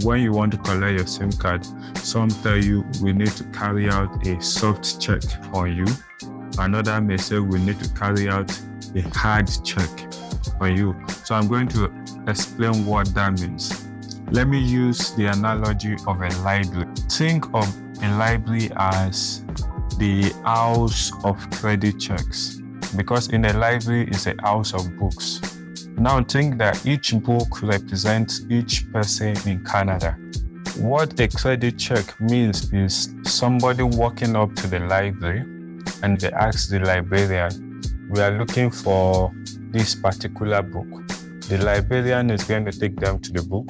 When you want to collect your SIM card, some tell you we need to carry out a soft check on you. Another may say we need to carry out a hard check on you. So I'm going to explain what that means. Let me use the analogy of a library. Think of a library as the house of credit checks, because in a library is a house of books. Now think that each book represents each person in Canada. What a credit check means is somebody walking up to the library and they ask the librarian, we are looking for this particular book. The librarian is going to take them to the book.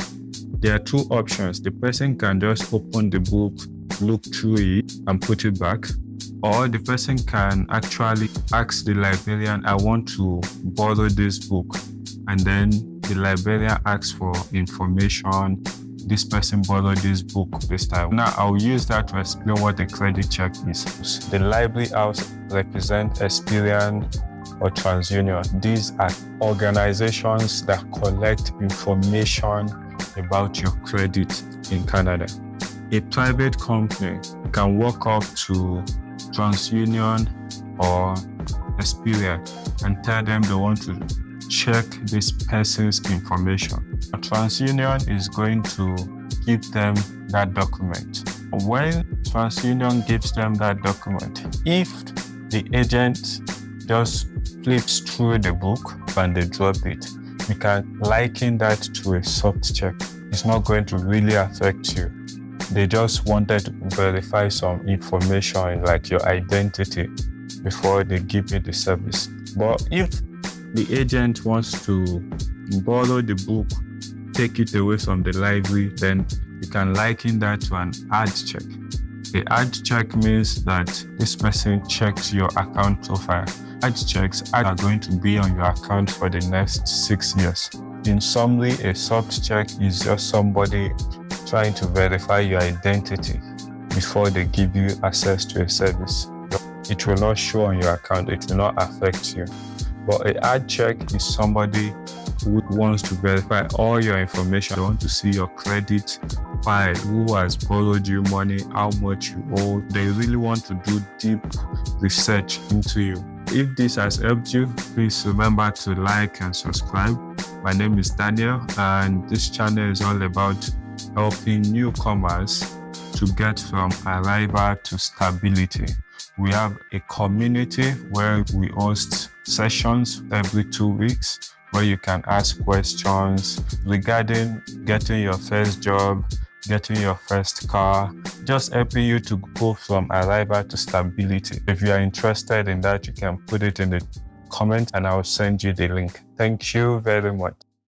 There are two options. The person can just open the book, look through it and put it back. Or the person can actually ask the librarian, I want to borrow this book. And then the librarian asks for information. This person borrowed this book this time. Now I'll use that to explain what a credit check is. The library house represents Experian or TransUnion. These are organizations that collect information about your credit in Canada. A private company can walk up to TransUnion or Experian and tell them they want to check this person's information. TransUnion is going to give them that document. When TransUnion gives them that document, if the agent just flips through the book and they drop it, you can liken that to a soft check. It's not going to really affect you. They just wanted to verify some information like your identity before they give you the service. But if the agent wants to borrow the book, take it away from the library, then you can liken that to an ad check. The ad check means that this person checks your account profile. Ad checks are going to be on your account for the next 6 years. In summary, a soft check is just somebody trying to verify your identity before they give you access to a service. It will not show on your account, it will not affect you. But an ad check is somebody who wants to verify all your information. They want to see your credit file, who has borrowed you money, how much you owe. They really want to do deep research into you. If this has helped you, please remember to like and subscribe. My name is Daniel, and this channel is all about helping newcomers to get from arrival to stability. We have a community where we host sessions every 2 weeks where you can ask questions regarding getting your first job, getting your first car, just helping you to go from arrival to stability. If you are interested in that, you can put it in the comment and I'll send you the link. Thank you very much.